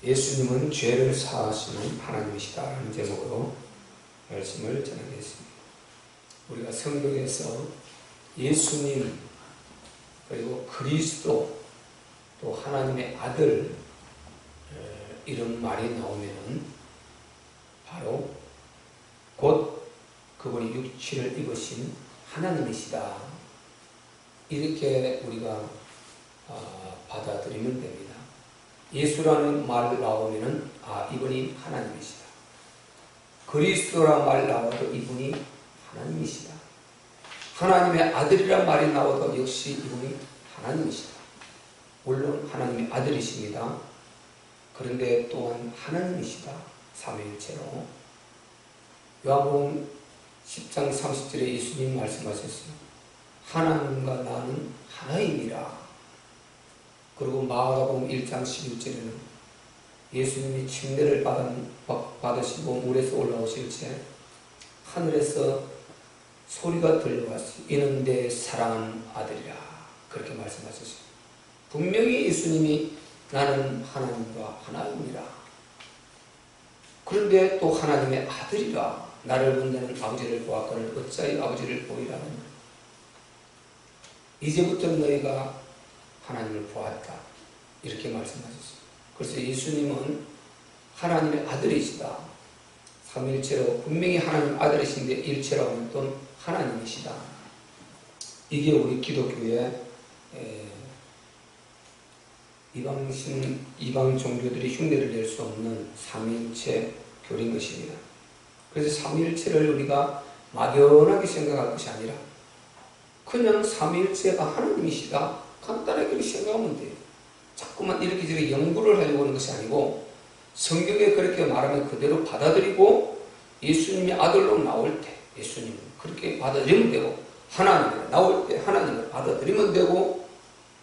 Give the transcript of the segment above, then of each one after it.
예수님은 죄를 사하시는 하나님이시다라는 제목으로 말씀을 전하겠습니다. 우리가 성경에서 예수님 그리고 그리스도 또 하나님의 아들 이런 말이 나오면은 바로 곧 그분이 육체를 입으신 하나님이시다, 이렇게 우리가 받아들이면 됩니다. 예수라는 말 나오면은 이분이 하나님이시다. 그리스도라는 말 나와도 이분이 하나님이시다. 하나님의 아들이란 말이 나와도 역시 이분이 하나님이시다. 물론 하나님의 아들이십니다. 그런데 또한 하나님이시다. 삼위일체로. 요한복음 10장 30절에 예수님 말씀하셨어요. 하나님과 나는 하나이니라. 그리고 마가복음 1장 11절에는 예수님이 침례를 받으시고 물에서 올라오실 때 하늘에서 소리가 들려왔어요. 이는 내 사랑하는 아들이라. 그렇게 말씀하셨어요. 분명히 예수님이 나는 하나님과 하나이니라. 그런데 또 하나님의 아들이라. 나를 본 자는 아버지를 보았거늘 어찌하여 아버지를 보이라는. 이제부터 너희가 하나님을 보았다, 이렇게 말씀하셨어요. 그래서 예수님은 하나님의 아들이시다. 삼위일체로 분명히 하나님 아들이신데 일체라고 하면 또 하나님이시다. 이게 우리 기독교의 이방 종교들이 흉내를 낼 수 없는 삼위일체 교리인 것입니다. 그래서 삼위일체를 우리가 막연하게 생각할 것이 아니라 그냥 삼위일체가 하나님이시다, 간단하게 이렇게 생각하면 돼요. 자꾸만 이렇게 연구를 하려고 하는 것이 아니고 성경에 그렇게 말하면 그대로 받아들이고 예수님이 아들로 나올 때 예수님은 그렇게 받아들이면 되고 하나님이 나올 때 하나님을 받아들이면 되고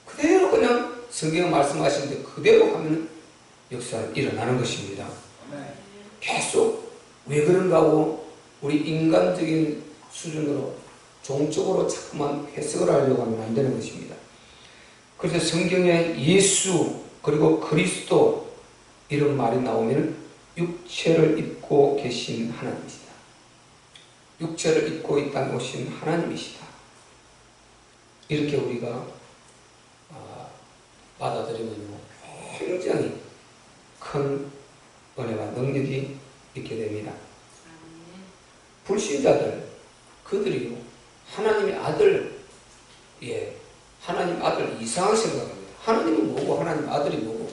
그대로 그냥 성경에 말씀하신 데 그대로 하면 역사는 일어나는 것입니다. 계속 왜 그런가 하고 우리 인간적인 수준으로 종적으로 자꾸만 해석을 하려고 하면 안 되는 것입니다. 그래서 성경에 예수 그리고 그리스도 이런 말이 나오면 육체를 입고 계신 하나님이시다. 육체를 입고 이 땅에 오신 하나님이시다. 이렇게 우리가 받아들이면요, 굉장히 큰 은혜와 능력이 있게 됩니다. 불신자들, 그들이요, 하나님의 아들, 하나님 아들 이상하게 생각합니다. 하나님은 뭐고, 하나님 아들이 뭐고,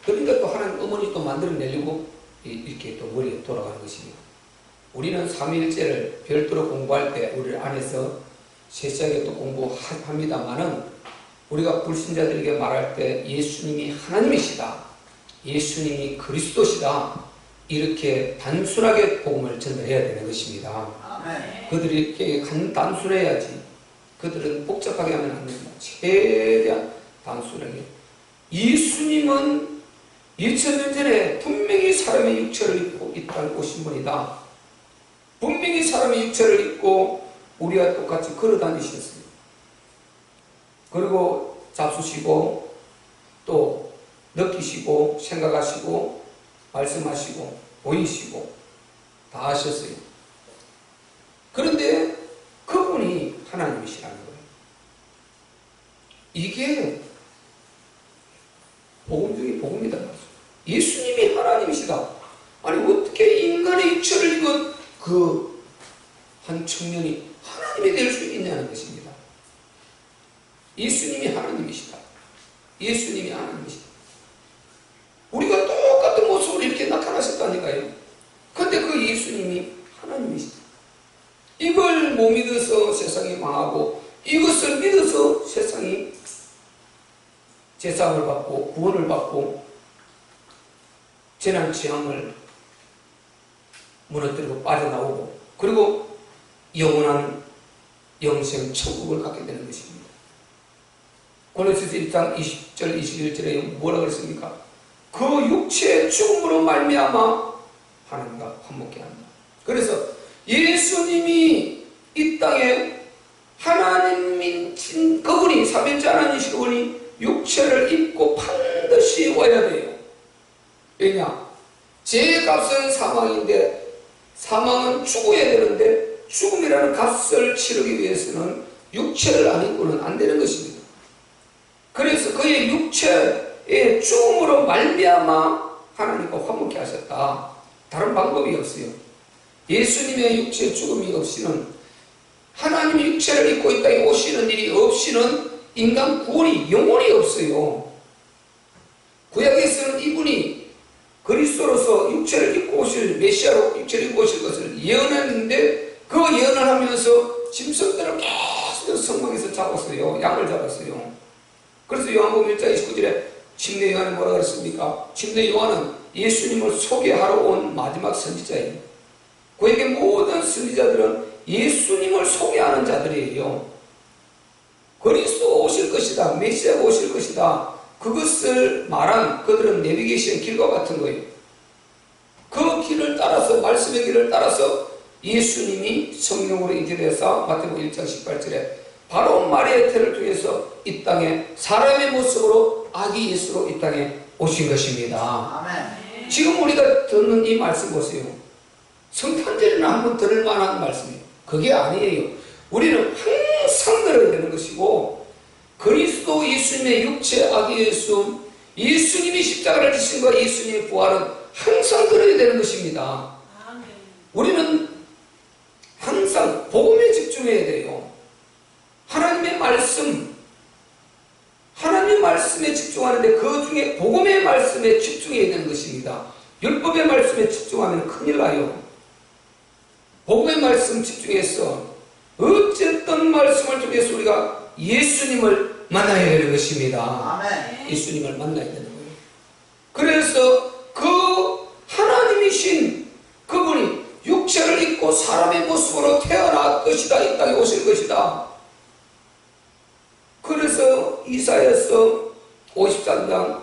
그러니까 또 하나님 어머니 또 만들어내려고 이렇게 또 머리에 돌아가는 것입니다. 우리는 삼위일체를 별도로 공부할 때 우리 안에서 세세하게 또 공부합니다만은 우리가 불신자들에게 말할 때 예수님이 하나님이시다, 예수님이 그리스도시다, 이렇게 단순하게 복음을 전달해야 되는 것입니다. 그들이 이렇게 단순해야지. 그들은 복잡하게 하면 안 됩니다. 최대한 단순하게. 예수님은 2000년 전에 분명히 사람의 육체를 입고 이 땅에 오신 분이다. 분명히 사람의 육체를 입고 우리와 똑같이 걸어 다니셨어요. 그리고 잡수시고 또 느끼시고 생각하시고 말씀하시고 보이시고 다 하셨어요. 그런데 그분이 하나님이시라는 거예요. 이게 복음 중에 복음이다. 예수님이 하나님이시다. 아니 어떻게 인간의 육체를 입은 그 한 청년이 하나님이 될 수 있냐는 것입니다. 예수님이 하나님이시다. 예수님이 하나님이시다. 우리가 똑같은 모습으로 이렇게 나타나셨다니까요. 근데 그 예수님이 하나님이시다. 이걸 못 믿어서 세상이 망하고 이것을 믿어서 세상이 제사함을 받고 구원을 받고 재난지향을 무너뜨리고 빠져나오고 그리고 영원한 영생 천국을 갖게 되는 것입니다. 고린도서 1장 20절 21절에 뭐라고 그랬습니까? 그 육체의 죽음으로 말미암아 하나님과 화목케 한다. 그래서 예수님이 이 땅에 하나님인 그분이 삼위일체 하나님이신 그분이 육체를 입고 반드시 와야 돼요. 왜냐? 죄의 값은 사망인데 사망은 죽어야 되는데 죽음이라는 값을 치르기 위해서는 육체를 안 입고는 안 되는 것입니다. 그래서 그의 육체의 죽음으로 말미암아 하나님과 화목케 하셨다. 다른 방법이 없어요. 예수님의 육체의 죽음이 없이는, 하나님이 육체를 입고 이 땅에 오시는 일이 없이는 인간 구원이 영원히 없어요. 구약에서는 이분이 그리스도로서 육체를 입고 오실, 메시아로 육체를 입고 오실 것을 예언했는데 그 예언을 하면서 짐승들을 계속 성막에서 잡았어요. 양을 잡았어요. 그래서 요한복음 1장 29절에 침례 요한이 뭐라 그랬습니까? 침례 요한은 예수님을 소개하러 온 마지막 선지자예요. 그에게 모든 선지자들은 예수님을 소개하는 자들이에요. 그리스도가 오실 것이다, 메시아가 오실 것이다, 그것을 말한 그들은 내비게이션 길과 같은 거예요. 그 길을 따라서, 말씀의 길을 따라서 예수님이 성령으로 인기되어서 마태복음 1장 18절에 바로 마리아의 태를 통해서 이 땅에 사람의 모습으로 아기 예수로 이 땅에 오신 것입니다. 아멘. 지금 우리가 듣는 이 말씀 보세요. 성탄절에나 한번 들을 만한 말씀이에요. 그게 아니에요. 우리는 항상 들어야 되는 것이고, 그리스도 예수님의 육체 아기 예수, 예수님이 십자가를 지신 것, 예수님의 부활은 항상 들어야 되는 것입니다. 우리는 항상 복음에 집중해야 돼요. 하나님의 말씀, 하나님의 말씀에 집중하는데 그 중에 복음의 말씀에 집중해야 되는 것입니다. 율법의 말씀에 집중하면 큰일 나요. 복음의 말씀 집중해서 어쨌든 말씀을 통해서 우리가 예수님을 만나야 되는 것입니다. 아멘. 예수님을 만나야 되는 거예요. 그래서 그 하나님이신 그분이 육체를 입고 사람의 모습으로 태어날 것이다, 이 땅에 오실 것이다. 그래서 이사야서 53장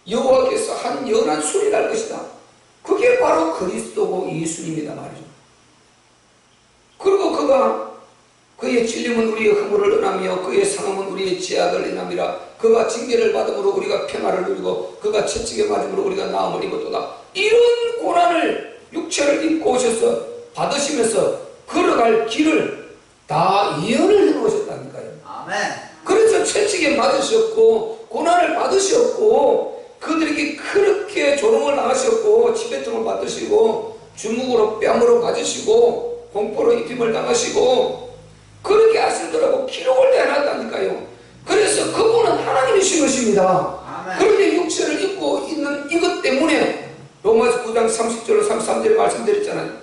여호와께서 한 연한 술이 날 것이다. 그게 바로 그리스도고 예수님이다 말이죠. 그리고 그가 그의 찔림은 우리의 허물을 은하며 그의 상함은 우리의 죄악을 인함이라. 그가 징계를 받음으로 우리가 평화를 누리고 그가 채찍에 맞음으로 우리가 나음을 입었도다. 이런 고난을 육체를 입고 오셔서 받으시면서 걸어갈 길을 다 예언을 해놓으셨다니까요. 아멘. 그래서 채찍에 맞으셨고 고난을 받으셨고 그들에게 그렇게 조롱을 당하셨고 치배통을 받으시고 주먹으로 뺨으로 맞으시고 공포로 입힘을 당하시고 그렇게 하시더라고 기록을 내놨다니까요. 그래서 그분은 하나님이신 것입니다. 아멘. 그런데 육체를 입고 있는 이것 때문에 로마서 9장 30절로 33절에 말씀드렸잖아요.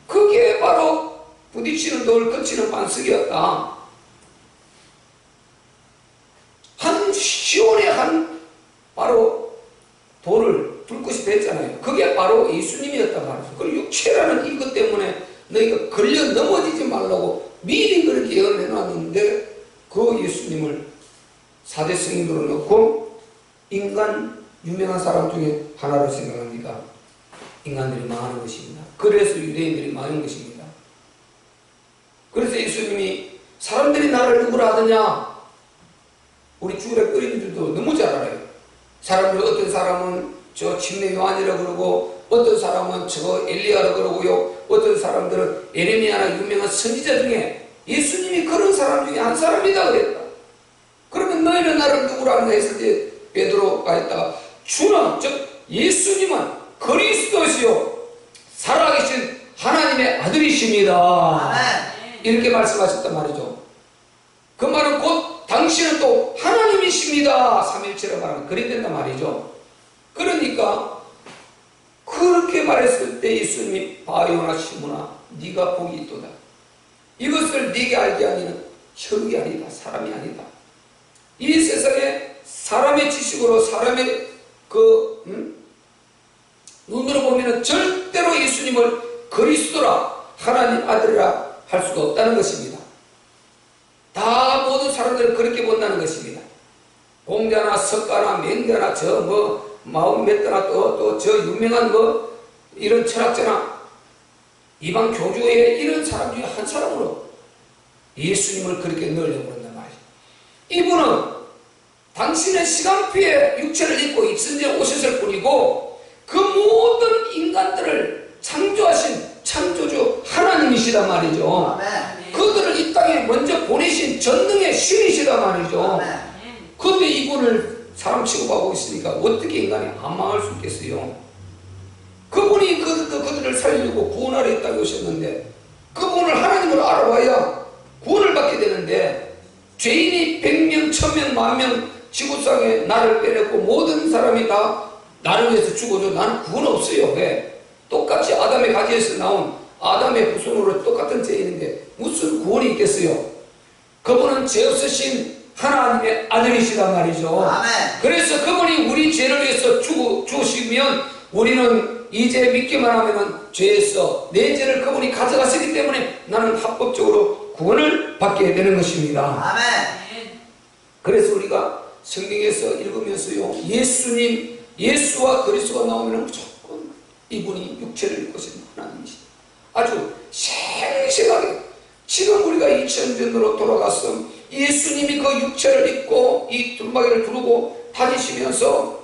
그게 바로 부딪히는 돌 거치는 반석이었다. 한 시온의 한 바로 돌을 불꽃이 됐잖아요. 그게 바로 예수님이었단 말이죠. 그리고 육체라는 이것 때문에 너희가 걸려 넘어지지 말라고 미리 그렇게 예언을 해놨는데 그 예수님을 4대 성인으로 넣고 인간 유명한 사람 중에 하나로 생각합니다. 인간들이 망하는 것입니다. 그래서 유대인들이 망한 것입니다. 그래서 예수님이 사람들이 나를 누구라 하더냐? 우리 주일에 어린이들도 너무 잘 알아요. 사람들 어떤 사람은 저 침례 요한이라고 그러고 어떤 사람은 저 엘리야라고 그러고요. 어떤 사람들은 예레미야나 유명한 선지자 중에 예수님이 그런 사람 중에 한 사람이다 그랬다. 그러면 너희는 나를 누구라 하는가 했을 때 베드로가 했다가 주는 즉 예수님은 그리스도시요 살아계신 하나님의 아들이십니다. 이렇게 말씀하셨단 말이죠. 그 말은 곧 당신은 또 하나님이십니다. 삼일체로 말하면 그리 된단 말이죠. 그러니까 그렇게 말했을 때 예수님이 바요나 시몬아 네가 복이 있도다. 이것을 네게 알게 하니는 혈육이 아니다. 사람이 아니다. 이 세상에 사람의 지식으로 사람의 눈으로 보면 절대로 예수님을 그리스도라 하나님 아들이라 할 수가 없다는 것입니다. 다 모든 사람들은 그렇게 본다는 것입니다. 공자나 석가나 맹자나 마음메트나 또 저 유명한 이런 철학자나 이방 교주의 이런 사람 중에 한 사람으로 예수님을 그렇게 넣으려고 그런단 말이에요. 이분은 당신의 시간표에 육체를 입고 입선지에 오셨을 뿐이고 그 모든 인간들을 창조하신 창조주 하나님이시단 말이죠. 그들을 이 땅에 먼저 보내신 전능의 신이시단 말이죠. 그런데 이분을 사람 취급하고 있으니까 어떻게 인간이 안 망할 수 있겠어요? 그분이 그들을 살리고 구원하러 이 땅에 오셨는데 그분을 하나님으로 알아봐야 구원을 받게 되는데 죄인이 100명, 1000명, 10,000명 지구상에 나를 빼냈고 모든 사람이 다 나를 위해서 죽어도 나는 구원 없어요. 왜? 똑같이 아담의 가지에서 나온 아담의 후손으로 똑같은 죄인인데 무슨 구원이 있겠어요? 그분은 죄 없으신 하나님의 아들이시단 말이죠. 아멘. 그래서 그분이 우리 죄를 위해서 죽으시면 우리는 이제 믿기만 하면 죄에서 내 죄를 그분이 가져가시기 때문에 나는 합법적으로 구원을 받게 되는 것입니다. 아멘. 그래서 우리가 성경에서 읽으면서요, 예수와 그리스도가 나오면 무조건 이분이 육체를 입고 오신 하나님이시다. 아주 생생하게 지금 우리가 2000년으로 돌아가서 예수님이 그 육체를 입고 이 두루마기를 두르고 다니시면서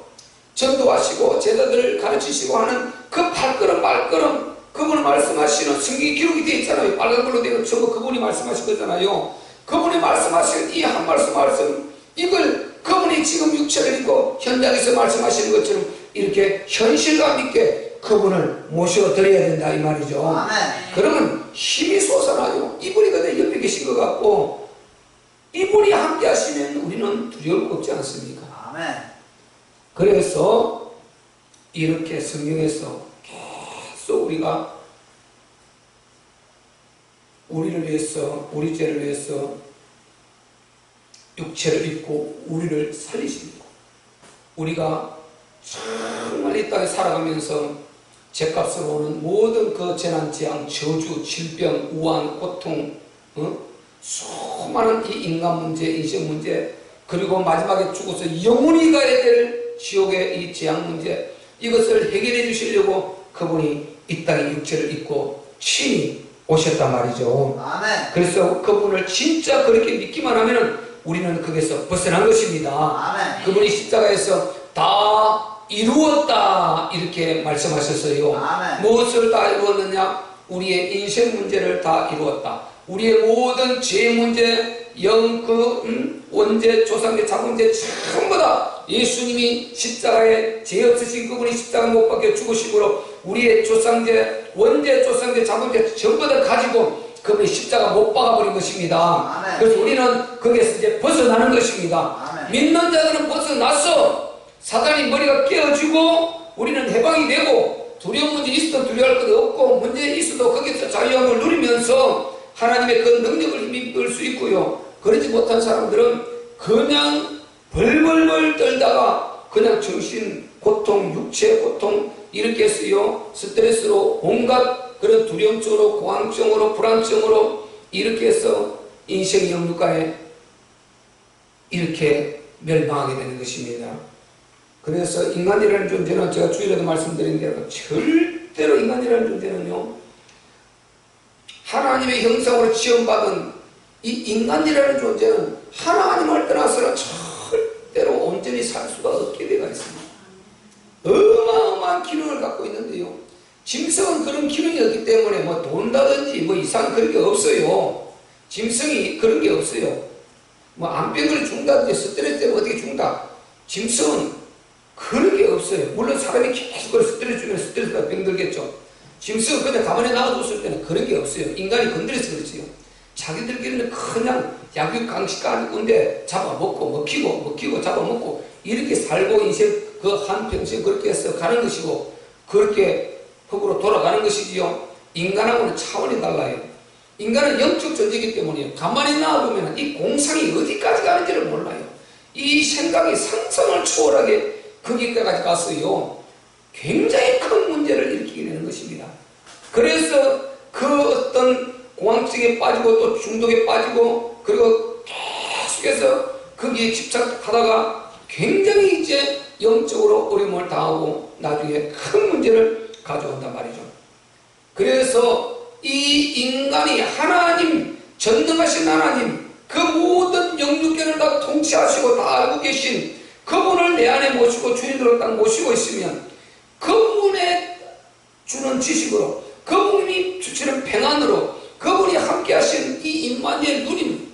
전도하시고 제자들을 가르치시고 하는 그 발걸음 그분을 말씀하시는 성경이 기록이 되어 있잖아요. 빨간 걸로 되어 전부 그분이 말씀하신 거잖아요. 그분이 말씀하신 이 한 말씀 이걸 그분이 지금 육체를 입고 현장에서 말씀하시는 것처럼 이렇게 현실감 있게 그분을 모셔드려야 된다 이 말이죠. 아멘. 그러면 힘이 솟아나요. 이분이 그대 옆에 계신 것 같고 이분이 함께 하시면 우리는 두려울 거 없지 않습니까? 아멘. 그래서 이렇게 성경에서 계속 우리가 우리를 위해서 우리 죄를 위해서 육체를 입고 우리를 살리십니다. 우리가 정말 이 땅에 살아가면서 죄값으로 오는 모든 그 재난, 재앙, 저주, 질병, 우환, 고통, 수많은 이 인간 문제, 인생 문제, 그리고 마지막에 죽어서 영원히 가야 될 지옥의 이 재앙 문제, 이것을 해결해 주시려고 그분이 이 땅에 육체를 입고 친히 오셨단 말이죠. 아멘. 그래서 그분을 진짜 그렇게 믿기만 하면은 우리는 거기서 벗어난 것입니다. 아멘. 그분이 십자가에서 다 이루었다 이렇게 말씀하셨어요. 아멘. 무엇을 다 이루었느냐? 우리의 인생 문제를 다 이루었다. 우리의 모든 죄 문제, 원죄, 조상죄, 자궁죄 전부 다 예수님이 십자가에 죄 없으신 그분이 십자가 못 박혀 죽으심으로 우리의 조상죄, 원죄, 조상죄, 자궁죄 전부 다 가지고 그분이 십자가 못 박아버린 것입니다. 아멘. 그래서 우리는 거기에서 이제 벗어나는 것입니다. 아멘. 믿는 자들은 벗어나서 사단이 머리가 깨어지고 우리는 해방이 되고 두려운 문제 있어도 두려워할 것도 없고 문제 있어도 거기서 자유함을 누리면서 하나님의 그 능력을 힘입을 수 있고요. 그러지 못한 사람들은 그냥 벌벌벌 떨다가 그냥 정신 고통, 육체 고통 이렇게 해서요 스트레스로 온갖 그런 두려움증으로 공황증으로 불안증으로 이렇게 해서 인생의 영육간에 이렇게 멸망하게 되는 것입니다. 그래서 인간이라는 존재는 제가 주일에도 말씀드린 대로 절대로 인간이라는 존재는요 하나님의 형상으로 지원받은 이 인간이라는 존재는 하나님을 떠나서는 절대로 온전히 살 수가 없게 되어 있습니다. 어마어마한 기능을 갖고 있는데요. 짐승은 그런 기능이 없기 때문에 뭐 돈다든지 뭐 이상 그런 게 없어요. 짐승이 그런 게 없어요. 뭐 암병을 죽는다든지 스트레스 때문에 어떻게 죽는다. 짐승은 그런 게 없어요. 물론 사람이 계속 그걸 스트레스 주면 스트레스가 병들겠죠. 짐승은 그냥 가만히 놔뒀을 때는 그런 게 없어요. 인간이 건드려서 그렇지요. 자기들끼리는 그냥 약육강식가인데 잡아먹고 먹히고 잡아먹고 이렇게 살고 인생 그 한평생 그렇게 해서 가는 것이고 그렇게 흙으로 돌아가는 것이지요. 인간하고는 차원이 달라요. 인간은 영적 존재이기 때문에 가만히 놔두면 이 공상이 어디까지 가는지를 몰라요. 이 생각이 상상을 초월하게 거기까지 갔어요. 굉장히 큰 문제를 일으키게 되는 것입니다. 그래서 그 어떤 공황증에 빠지고 또 중독에 빠지고 그리고 계속해서 거기에 집착하다가 굉장히 이제 영적으로 어려움을 당하고 나중에 큰 문제를 가져온단 말이죠. 그래서 이 인간이 하나님, 전능하신 하나님, 그 모든 영육계를 다 통치하시고 다 알고 계신 그분을 내 안에 모시고 주인으로 딱 모시고 있으면 그분의 주는 지식으로, 그분이 주시는 평안으로, 그분이 함께 하신 이 임마누엘 누림,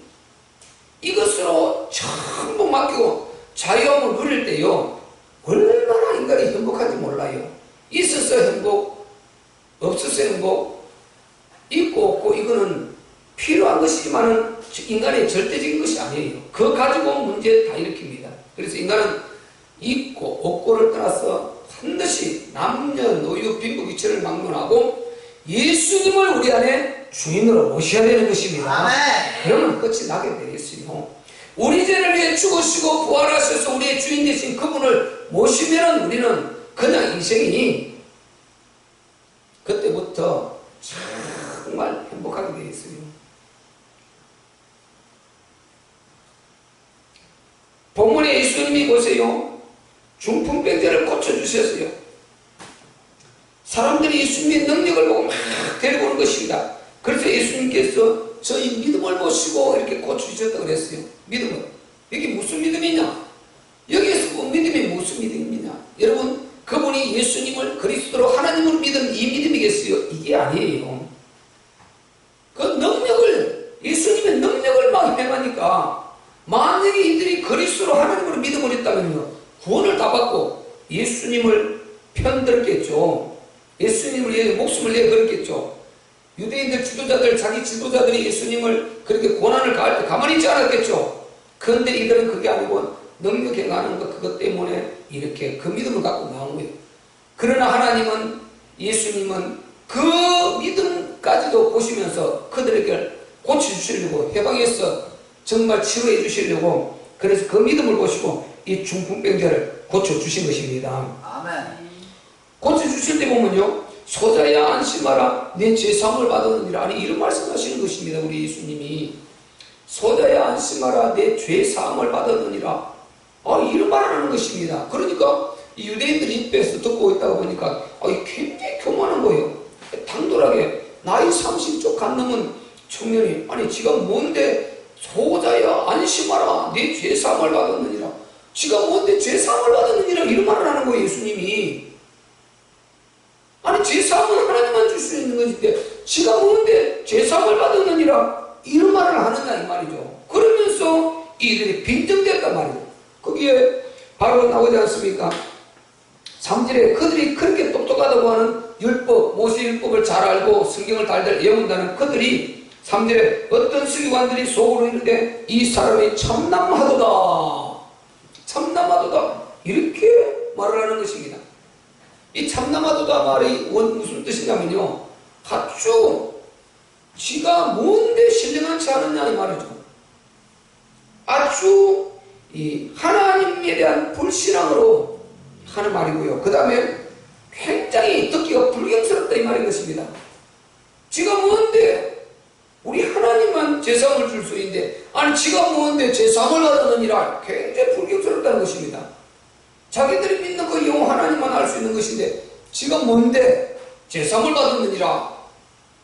이것으로 전부 맡기고 자유함을 누릴 때요, 얼마나 인간이 행복한지 몰라요. 있어서 행복, 없어서 행복, 있고 없고, 이거는 필요한 것이지만은 인간의 절대적인 것이 아니에요. 그거 가지고 문제 다 일으킵니다. 그래서 인간은 있고 없고를 떠나서 반드시 남녀노유 빈부귀천을 막론하고 예수님을 우리 안에 주인으로 모셔야 되는 것입니다. 아멘. 그러면 끝이 나게 되겠어요. 우리 죄를 위해 죽으시고 부활하셔서 우리의 주인 되신 그분을 모시면 우리는 그냥 인생이 그때부터 정말 행복하게 되겠어요. 본문에 예수님이 보세요. 중풍병자를 고쳐주셨어요. 사람들이 예수님의 능력을 보고 막 데리고 오는 것입니다. 그래서 예수님께서 저희 믿음을 보시고 이렇게 고쳐주셨다고 그랬어요. 믿음은. 이게 무슨 믿음이냐? 여기에서 본 믿음이 무슨 믿음이냐? 여러분, 그분이 예수님을 그리스도로 하나님을 믿은 이 믿음이겠어요? 이게 아니에요. 그 능력을, 예수님의 능력을 막 행하니까 만약에 이들이 그리스도로 하나님으로 믿음을 했다면요, 구원을 다 받고 예수님을 편들었겠죠. 예수님을 위해 목숨을 내어 걸었겠죠. 유대인들 지도자들, 자기 지도자들이 예수님을 그렇게 고난을 가할 때 가만히 있지 않았겠죠. 그런데 이들은 그게 아니고 능력 행하는 것, 그것 때문에 이렇게 그 믿음을 갖고 나온 거예요. 그러나 하나님은, 예수님은 그 믿음까지도 보시면서 그들에게 고쳐주시려고, 해방해서 정말 치료해 주시려고, 그래서 그 믿음을 보시고 이 중풍병자를 고쳐주신 것입니다. 아멘. 고쳐주실 때 보면요, 소자야 안심하라 내 죄사함을 받았느니라. 아니, 이런 말씀하시는 것입니다. 우리 예수님이 소자야 안심하라 내 죄사함을 받았느니라. 이런 말을 하는 것입니다. 그러니까 이 유대인들 입에서 듣고 있다가 보니까 굉장히 교만한 거예요. 당돌하게 나이 30쪽 간 넘은 청년이, 아니 지가 뭔데 소자야 안심하라 내 죄사함을 받았느니라, 지가 뭔데 죄사함을 받았느니라, 이런 말을 하는 거예요. 예수님이. 아니, 죄사함은 하나님만 줄 수 있는 것인데 지가 뭔데 죄사함을 받았느니라, 이런 말을 하느냐 이 말이죠. 그러면서 이들이 빈정됐단 말이에요. 거기에 바로 나오지 않습니까? 3절에 그들이 그렇게 똑똑하다고 하는 율법, 모세 율법을 잘 알고 성경을 달달 외운다는 그들이 3절에 어떤 서기관들이 속으로 이르되 이 사람이 참남하도다, 참남하도다, 이렇게 말을 하는 것입니다. 이 참남하도다 말이 무슨 뜻이냐면요, 아주 지가 뭔데 신령한지 않느냐 이 말이죠. 아주 이 하나님에 대한 불신앙으로 하는 말이고요. 그 다음에 굉장히 듣기가 불경스럽다 이 말인 것입니다. 지가 뭔데 우리 하나님만 죄사함을 줄 수 있는데, 아니 지가 뭔데 죄사함을 받았느니라, 굉장히 불경스럽다는 것입니다. 자기들이 믿는 그 영 하나님만 알 수 있는 것인데 지가 뭔데 죄사함을 받았느니라,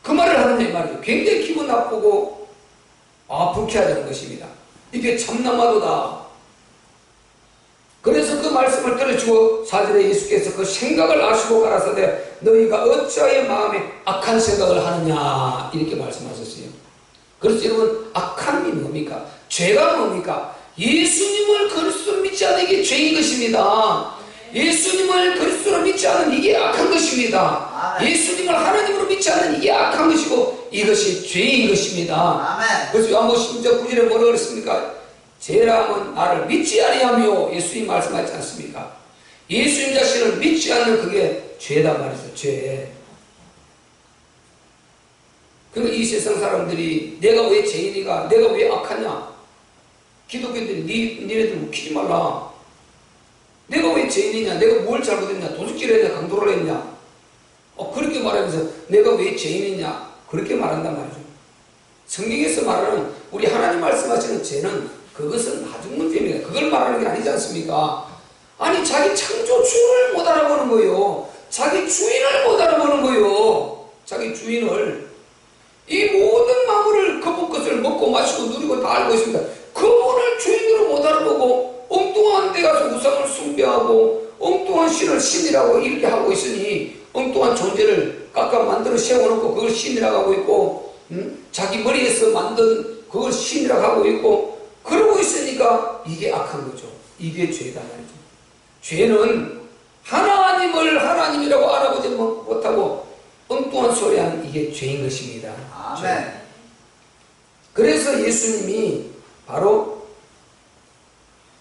그 말을 하는 이 말이죠. 굉장히 기분 나쁘고 불쾌하다는 것입니다. 이게 참남하도다. 그래서 그 말씀을 들어주고 4절에 예수께서 그 생각을 아시고 가라사대 너희가 어찌하여 마음에 악한 생각을 하느냐, 이렇게 말씀하셨어요. 그래서 여러분, 악함이 뭡니까? 죄가 뭡니까? 예수님을 그리스도로 믿지 않는 게 죄인 것입니다. 예수님을 그리스도로 믿지 않는 이게 악한 것입니다. 예수님을 하나님으로 믿지 않는 이게 악한 것이고 이것이 죄인 것입니다. 그래서 요한복음 10장 9절에 뭐라고 그랬습니까? 죄라면 나를 믿지 아니하며, 예수님 말씀하지 않습니까? 예수님 자신을 믿지 않는 그게 죄다 말이죠. 죄. 그러니까 이 세상 사람들이 내가 왜 죄인이가, 내가 왜 악하냐, 기독교인들이 니네들 웃기지 말라, 내가 왜 죄인이냐, 내가 뭘 잘못했냐, 도둑질을 했냐, 강도를 했냐, 그렇게 말하면서 내가 왜 죄인이냐, 그렇게 말한단 말이죠. 성경에서 말하는, 우리 하나님 말씀하시는 죄는 그것은 나중 문제입니다. 그걸 말하는 게 아니지 않습니까? 아니, 자기 창조주를 못 알아보는 거예요. 자기 주인을 못 알아보는 거예요. 자기 주인을. 이 모든 만물을 그분 것을 먹고 마시고 누리고 다 알고 있습니다. 그분을 주인으로 못 알아보고 엉뚱한 데 가서 우상을 숭배하고 엉뚱한 신을 신이라고 이렇게 하고 있으니 엉뚱한 존재를 깎아 만들어 세워놓고 그걸 신이라고 하고 있고 자기 머리에서 만든 그걸 신이라고 하고 있고 그러고 있으니까 이게 악한 거죠. 이게 죄다 말이죠. 죄는 하나님을 하나님이라고 알아보지 못하고 엉뚱한 소리하는 이게 죄인 것입니다. 아멘. 그래서 예수님이 바로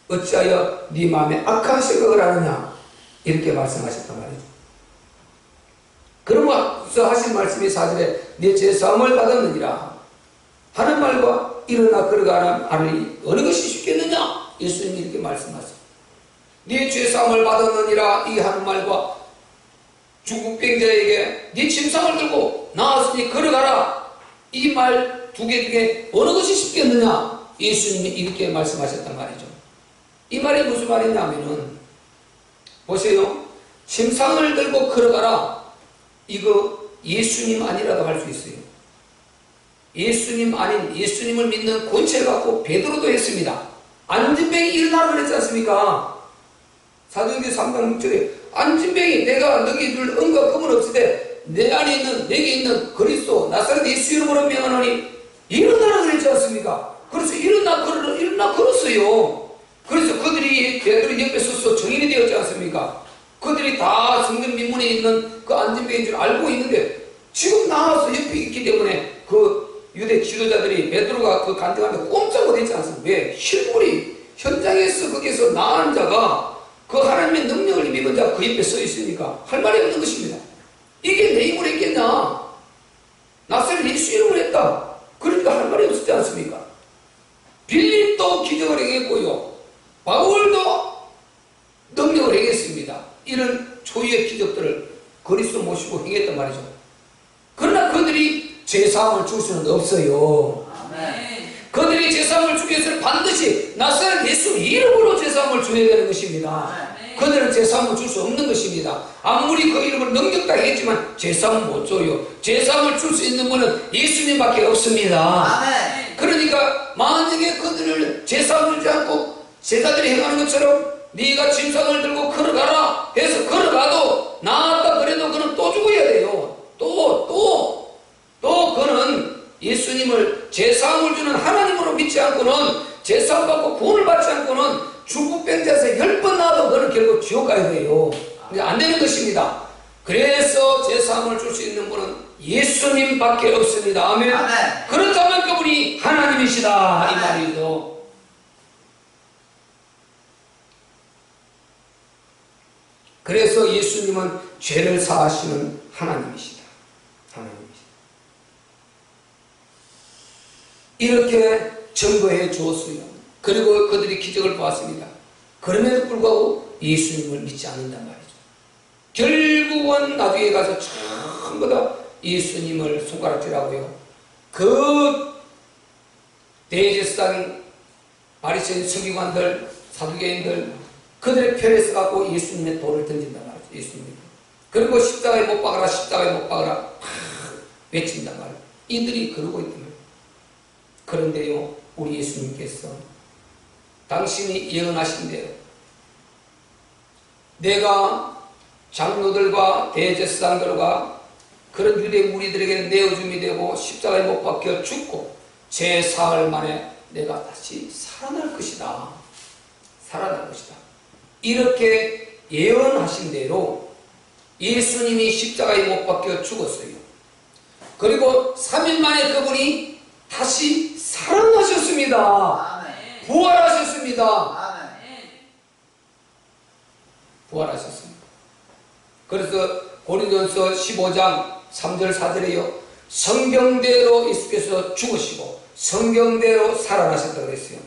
어찌하여 네 마음에 악한 생각을 하느냐 이렇게 말씀하셨단 말이죠. 그러면서 하신 말씀이 4절에 네 죄사함을 받았느니라 하는 말과 일어나 걸어가라 하니 어느 것이 쉽겠느냐 예수님이 이렇게 말씀하세요. 네 죄사함을 받았느니라 이 하는 말과 중풍병자에게 네 침상을 들고 나왔으니 걸어가라 이 말 두 개 중에 어느 것이 쉽겠느냐 예수님이 이렇게 말씀하셨단 말이죠. 이 말이 무슨 말이냐면은 보세요. 침상을 들고 걸어가라 이거 예수님 아니라도 할 수 있어요. 예수님 아닌 예수님을 믿는 권세를 갖고 베드로도 했습니다. 안진뱅이 일어나라 그랬지 않습니까? 사도행전 3장 6절에 안진뱅이 내가 너희 줄 은과 금은 없으되 내 안에 있는 내게 있는 그리스도 나사렛 예수 이름으로 명하노니 일어나라 그랬지 않습니까? 그래서 일어나 걸었어요. 그래서 그들이 베드로 옆에 서서 증인이 되었지 않습니까? 그들이 다 성전 민문에 있는 그 안진뱅이인 줄 알고 있는데 지금 나와서 옆에 있기 때문에 그 유대 지도자들이 베드로가 그 간증하는데 꼼짝 못했지 않습니까? 왜? 실물이 현장에서 거기서 나은 자가 그 하나님의 능력을 믿은 자가 그 옆에 서 있으니까 할 말이 없는 것입니다. 이게 내 힘으로 했겠냐? 나사렛 예수 이름으로 했다. 그러니까 할 말이 없었지 않습니까? 빌립도 기적을 행했고요. 바울도 능력을 행했습니다. 이런 초유의 기적들을 그리스도 모시고 행했단 말이죠. 그러나 그들이 제사함을 줄 수는 없어요. 아멘. 그들이 제사함을 주기 위해서는 반드시 나사렛 예수 이름으로 제사함을 줘야 되는 것입니다. 그들은 제사함을 줄 수 없는 것입니다. 아무리 그 이름을 능력다 했지만 제사함은 못 줘요. 제사함을 줄 수 있는 분은 예수님밖에 없습니다. 아멘. 그러니까 만약에 그들을 제사함을 주지 않고 제자들이 행하는 것처럼 네가 침상을 들고 걸어가라 해서 걸어가도 나았다 그래도 그는 또 죽어야 돼요. 또 그는 예수님을 제사함을 주는 하나님으로 믿지 않고는 제사함 받고 구원을 받지 않고는 중풍병자에서 10번 나와도 그는 결국 지옥 가야 돼요. 근데 안 되는 것입니다. 그래서 제사함을 줄 수 있는 분은 예수님밖에 없습니다. 아멘. 아멘. 그렇다면 그분이 하나님이시다 아멘. 이 말이죠. 그래서 예수님은 죄를 사하시는 하나님이시다. 하나님이시다. 이렇게 증거해 주었어요. 그리고 그들이 기적을 보았습니다. 그럼에도 불구하고 예수님을 믿지 않는단 말이죠. 결국은 나중에 가서 전부 다 예수님을 손가락질하고요. 그 대제사장 바리새인 서기관들 사두개인들 그들의 편에서 갖고 예수님의 돌을 던진단 말이죠. 예수님. 그리고 십자가에 못 박아라 십자가에 못 박아라 외친단 말이에요. 이들이 그러고 있단 말이에요. 그런데요 우리 예수님께서 당신이 예언하신 대로 내가 장로들과 대제사장들과 그런 유대 무리들에게 내어줌이 되고 십자가에 못 박혀 죽고 제4일 만에 내가 다시 살아날 것이다. 살아날 것이다. 이렇게 예언하신 대로 예수님이 십자가에 못 박혀 죽었어요. 그리고 3일 만에 그분이 다시 살아나셨습니다. 아멘. 부활하셨습니다. 아멘. 부활하셨습니다. 그래서 고린도전서 15장 3절 4절에요. 성경대로 예수께서 죽으시고 성경대로 살아나셨다고 그랬어요.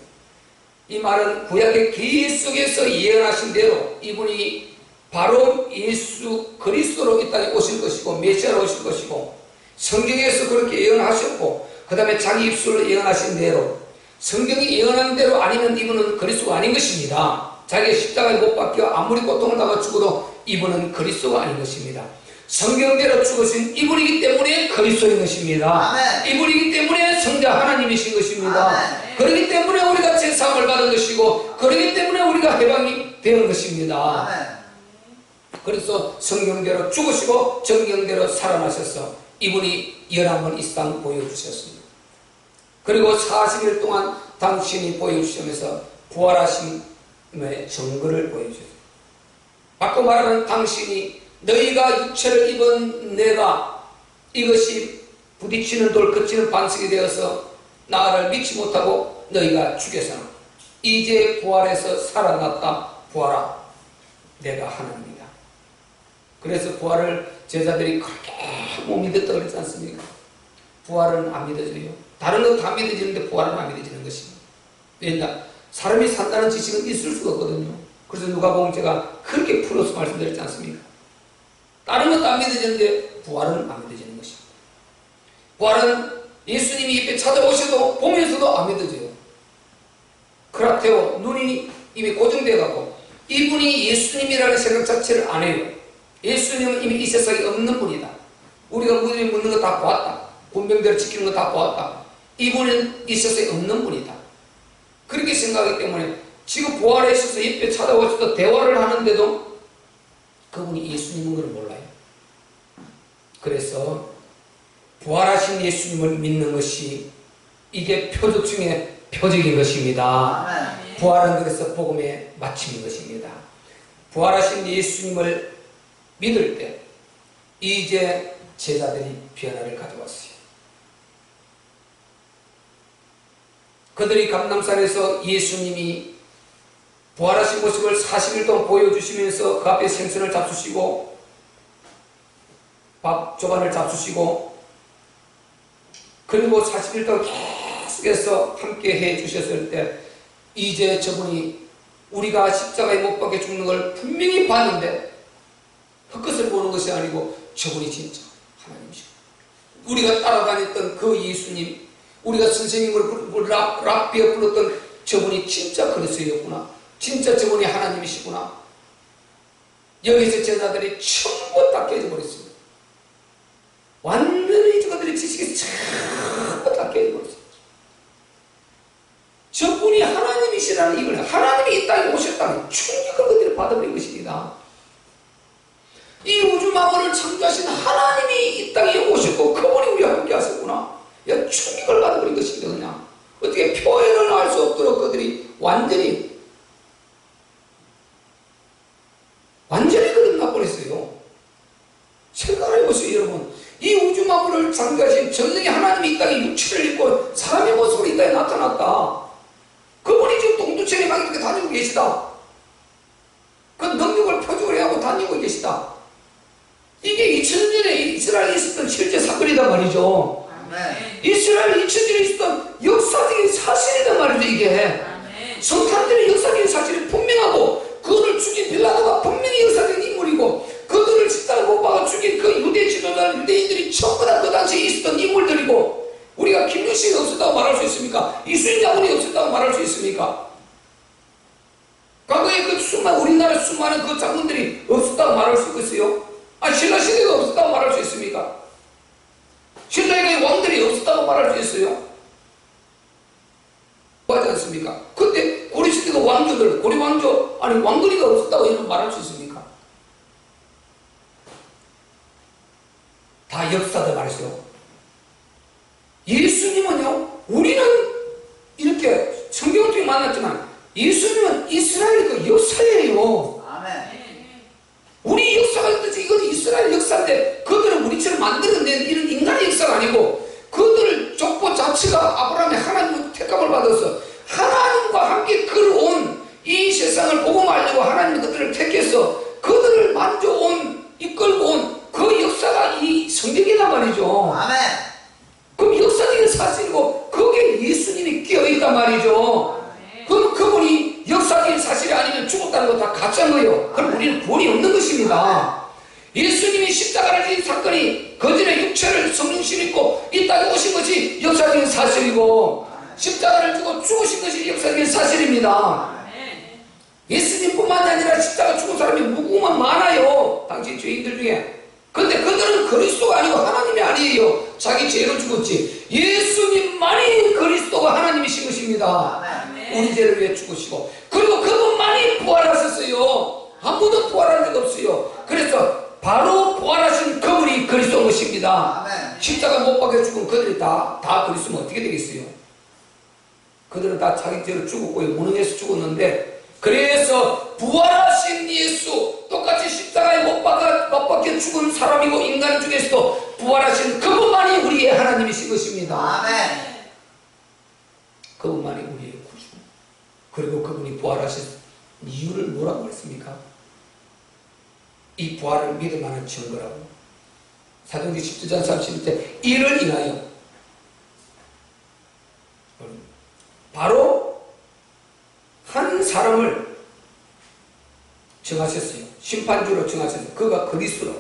이 말은 구약의 계속해서 예언하신 대로 이분이 바로 예수 그리스도로 이 땅에 오실 것이고 메시아로 오실 것이고 성경에서 그렇게 예언하셨고 그 다음에 자기 입술로 예언하신 대로 성경이 예언한 대로 아니면 이분은 그리스도가 아닌 것입니다. 자기가 십자가에 못 박혀 아무리 고통을 당하 죽어도 이분은 그리스도가 아닌 것입니다. 성경대로 죽으신 이분이기 때문에 그리스도인 것입니다. 아멘. 이분이기 때문에 성자 하나님이신 것입니다. 아멘. 그렇기 때문에 우리가 제사함을 받은 것이고 그렇기 때문에 우리가 해방이 된 것입니다. 아멘. 그래서 성경대로 죽으시고 정경대로 살아나셔서 이분이 11번 이 땅 보여주셨습니다. 그리고 40일 동안 당신이 보여주시면서 부활하심의 증거를 보여주셨습니다. 바꿔 말하면 당신이 너희가 육체를 입은 내가 이것이 부딪히는 돌 그치는 반석이 되어서 나를 믿지 못하고 너희가 죽여서는 이제 부활해서 살아났다. 부활아 내가 하나님이다. 그래서 부활을 제자들이 그렇게 못 믿었다고 그랬지 않습니까? 부활은 안 믿어져요. 다른 건 다 믿어지는데 부활은 안 믿어지는 것입니다. 왜냐? 사람이 산다는 지식은 있을 수가 없거든요. 그래서 누가복음 제가 그렇게 풀어서 말씀드렸지 않습니까? 다른 건 다 믿어지는데 부활은 안 믿어지는 것입니다. 부활은 예수님이 입에 찾아오셔도 보면서도 안 믿어져요. 크라테오 눈이 이미 고정되어 갖고 이분이 예수님이라는 생각 자체를 안 해요. 예수님은 이미 이 세상에 없는 분이다. 우리가 무덤에 묻는 거 다 보았다. 군병대로 지키는 거 다 보았다. 이분은 이 세상에 없는 분이다. 그렇게 생각하기 때문에 지금 부활하셔서 옆에 찾아오셔서 대화를 하는데도 그분이 예수님인 걸 몰라요. 그래서 부활하신 예수님을 믿는 것이 이게 표적 중에 표적인 것입니다. 아멘. 부활은 그래서 복음의 마침인 것입니다. 부활하신 예수님을 믿을 때 이제 제자들이 변화를 가져왔어요. 그들이 감람산에서 예수님이 부활하신 모습을 40일 동안 보여주시면서 그 앞에 생선을 잡수시고 밥 조반을 잡수시고 그리고 40일 동안 계속해서 함께 해 주셨을 때 이제 저분이 우리가 십자가에 못 박혀 죽는 걸 분명히 봤는데 헛것을 보는 것이 아니고 저분이 진짜 하나님이시고 우리가 따라다녔던 그 예수님 우리가 선생님을 랍비에 불렀던 저분이 진짜 그리스도였구나. 진짜 저분이 하나님이시구나. 여기서 제자들이 전부 다 깨져버렸습니다. 완전히 저들의 지식이 전부 다 깨져버렸습니다. 저분이 하나님이시라는 이걸 하나님이 이 땅에 오셨다는 충격을 그들이 받아버린 것입니다. 이 우주 만물을 창조하신 하나님이 이 땅에 오셨고 그분이 우리와 함께 하셨구나. 야, 충격을 받아버린 것입니다. 그냥 어떻게 표현을 할 수 없도록 그들이 완전히 거듭나버렸어요. 생각을 해보세요. 여러분 이 우주 만물을 창조하신 전능의 하나님이 이 땅에 육체를 입고 사람의 모습으로 이 땅에 나타났다. 그분이 지금 동두천에 막 이렇게 다니고 계시다. 그 능력을 표적을 해하고 다니고 계시다. 이게 2000년 전에 이스라엘에 있었던 실제 사건이단 말이죠. 아멘. 이스라엘 2000년에 있었던 역사적인 사실이단 말이죠. 이게 성탄절의 역사적인 사실이 분명하고 그들을 죽인 빌라도가 분명히 역사적인 인물이고 그들을 십자가에 못 박아 죽인 그 유대 지도자 유대인들이 전부 다 그 당시에 있었던 인물들이고 우리가 김유신이 없었다고 말할 수 있습니까? 이순신 장군이 없었다고 말할 수 있습니까? 과거에 그 우리나라 수많은 그 장군들이 없었다고 말할 수 있겠어요? 신라시대가 없었다고 말할 수 있습니까? 신라의 왕들이 없었다고 말할 수 있어요? 맞지 않습니까? 근데 고려시대가 왕조들, 고려왕조, 왕건이가 없었다고 이런 말할 수 있습니까? 다 역사다 말이죠. 예수님은요, 우리는 이렇게 성경을 통해 만났지만 예수님은 이스라엘 그 역사예요. 아멘. 우리 역사가 있듯이 이건 이스라엘 역사인데 그들은 우리처럼 만들어낸 이런 인간의 역사가 아니고 그들 족보 자체가 아브라함의 하나님의 택감을 받아서 하나님과 함께 걸어온 이 세상을 복음하려고 하나님이 그들을 택해서 그들을 만져온 이끌고 온 그 역사가 이 성경이란 말이죠. 아멘. 그럼 역사적인 사실이고 거기에 예수님이 끼어있단 말이죠. 그럼 그분이 역사적인 사실이 아니면 죽었다는 거 다 가짜인 거예요. 그럼 우리는 구원이 없는 것입니다. 예수님이 십자가를 지은 사건이 거짓의 육체를 성령신 있고 이 땅에 오신 것이 역사적인 사실이고 십자가를 지고 죽으신 것이 역사적인 사실입니다. 예수님뿐만이 아니라 십자가 죽은 사람이 무구만 많아요. 당시 죄인들 중에. 근데 그리스도가 아니고 하나님이 아니에요. 자기 죄로 죽었지. 예수님만이 그리스도가 하나님이신 것입니다. 아멘. 우리 죄를 위해 죽으시고, 그리고 그분만이 부활하셨어요. 아무도 부활한 적 없어요. 그래서 바로 부활하신 그분이 그리스도인 것입니다. 아멘. 십자가 못 박혀 죽은 그들이 다 그리스도면 어떻게 되겠어요? 그들은 다 자기 죄로 죽었고 무능해서 죽었는데, 그래서 부활하신 예수, 똑같이 십자가에 못 박혀 죽은 사람이고 인간 중에서도 부활하신 그분만이 우리의 하나님이신 것입니다. 아멘. 그분만이 우리의 구주. 그리고 그분이 부활하신 이유를 뭐라고 했습니까? 이 부활을 믿을 만한 증거라고. 사도행전 10장 31절, 이를 인하여 바로 한 사람을 정하셨어요. 심판주로 정하셨어요. 그가 그리스도로.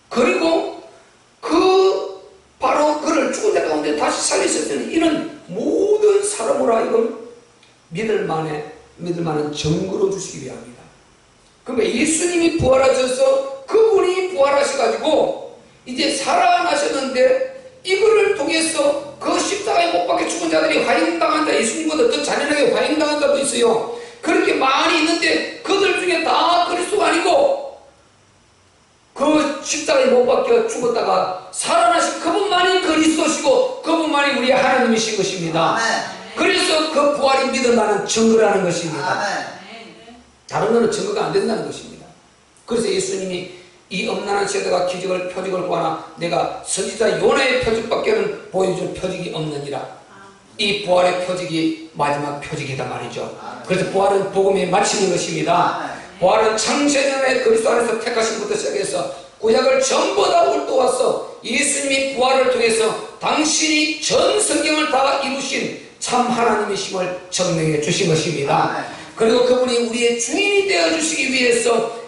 그리고 바로 그를 죽은 자 가운데 다시 살리셨으니 이는 모든 사람으로 하여금 믿을 만한 증거로 주시기 위함이다. 그러니까 예수님이 부활하셔서 그분이 부활하셔가지고 이제 살아나셨는데, 이거를 통해서 그 십자가에 못 박혀 죽은 자들이 화형당한 자, 예수님보다 더 잔인하게 화형당한 자도 있어요. 그렇게 많이 있는데 그들 중에 다 그리스도가 아니고 그 십자가에 못 박혀 죽었다가 살아나신 그분만이 그리스도시고 그분만이 우리의 하나님이신 것입니다. 아멘. 그래서 그 부활이 믿을 만한 증거라는 것입니다. 아멘. 다른 거는 증거가 안 된다는 것입니다. 그래서 예수님이 이 엄난한 세대가 기적을 표적을 구하나 내가 선지자 요나의 표적밖에는 보여줄 표적이 없느니라. 이 부활의 표적이 마지막 표적이다 말이죠. 그래서 부활은 복음의 마침인 것입니다. 부활은 창세전에 그리스도 안에서 택하심부터 시작해서 구약을 전부 다 훑어와서 예수님이 부활을 통해서 당신이 전 성경을 다 이루신 참 하나님이심을 증명해 주신 것입니다. 그리고 그분이 우리의 주인이 되어 주시기 위해서,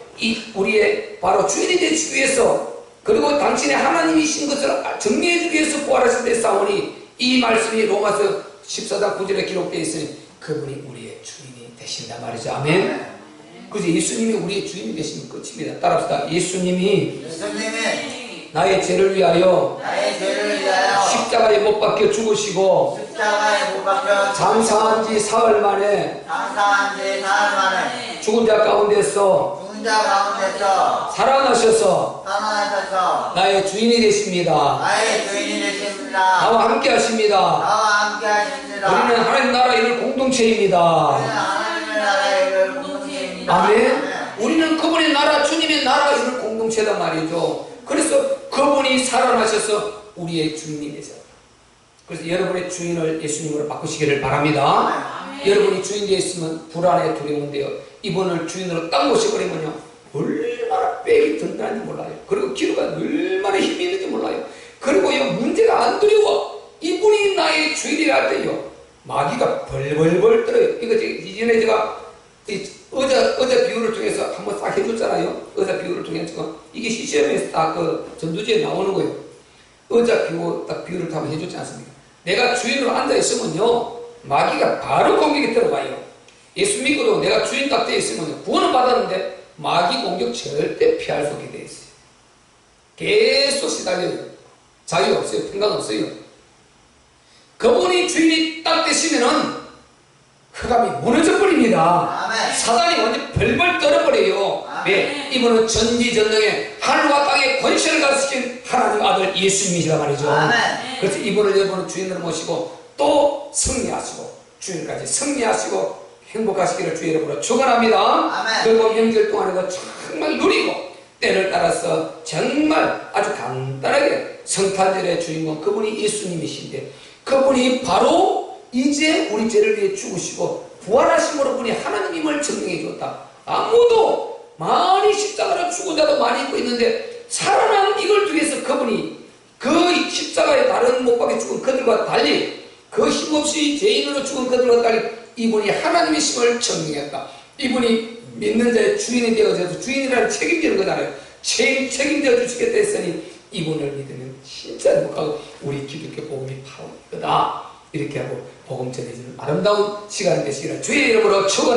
우리의 바로 주인이 되시기 위해서, 그리고 당신의 하나님이신 것을 증명해 주기 위해서 부활하신 데 싸우니, 이 말씀이 로마서 14장 9절에 기록되어 있으니 그분이 우리의 주인이 되신다 말이죠. 아멘. 그래서 예수님이 우리의 주인이 되시면 끝입니다. 따라합시다. 예수님이 나의 죄를 위하여 십자가에 못 박혀 죽으시고 장사한 지 사흘 만에 죽은 자 가운데서 살아나셔서 나의 주인이 되십니다. 나와 함께 하십니다. 우리는 하나님 나라 이룰 공동체입니다. 아멘. 우리는 그분의 나라, 주님의 나라 이룰 공동체다 말이죠. 그래서 그분이 살아나셔서 우리의 주인이 되셨다. 그래서 여러분의 주인을 예수님으로 바꾸시기를 바랍니다. 여러분이 주인 되어 있으면 불안해 두려운데요, 이분을 주인으로 딱 모셔버리면요, 얼마나 빽이 든든한지 몰라요. 그리고 기도가 얼마나 힘이 있는지 몰라요. 그리고요, 문제가 안 두려워. 이분이 나의 주인이라 할 때요, 마귀가 벌벌벌 떨어요. 이거 이전에 제가 의자 비유를 통해서 한번 딱 해줬잖아요. 의자 비유를 통해서 이게 시험에서 딱 그 전두지에 나오는 거예요. 의자 비유 딱 비유를 한번 해줬지 않습니까? 내가 주인으로 앉아 있으면요, 마귀가 바로 공격이 들어가요. 예수 믿고도 내가 주인 딱 되어 있으면 구원은 받았는데 마귀 공격 절대 피할 수 없게 되어 있어요. 계속 시달려요. 자유 없어요. 평강 없어요. 그분이 주인이 딱 되시면은 흑암이 무너져 버립니다. 사단이 완전 벌벌 떨어버려요. 왜? 이분은 전지전능의 하늘과 땅의 권세를 가지신 하나님 아들 예수님이시란 말이죠. 그래서 이분을 여러분은 주인으로 모시고 또 승리하시고 주인까지 승리하시고 행복하시기를 주 이름으로 축원합니다. 그리고 명절 동안에도 정말 누리고 때를 따라서 정말 아주 간단하게 성탄절의 주인공 그분이 예수님이신데, 그분이 바로 이제 우리 죄를 위해 죽으시고 부활하심으로 분이 하나님임을 증명해 줬다. 아무도 많이 십자가로 죽은 자도 많이 있고 있는데 살아난 이걸 통해서 그분이 그 십자가에 다른 못 박혀 죽은 그들과 달리, 그 힘없이 죄인으로 죽은 그들과 달리 이분이 하나님이심을 증명했다. 이분이 믿는 자의 주인이 되어져서, 주인이라는 책임지는 거잖아요. 책임져 주시겠다 했으니 이분을 믿으면 진짜 행복하고 우리 기독교 복음이 바로 이거다. 이렇게 하고 복음 전해주는 아름다운 시간이 되시기를 주의 이름으로 축원합니다.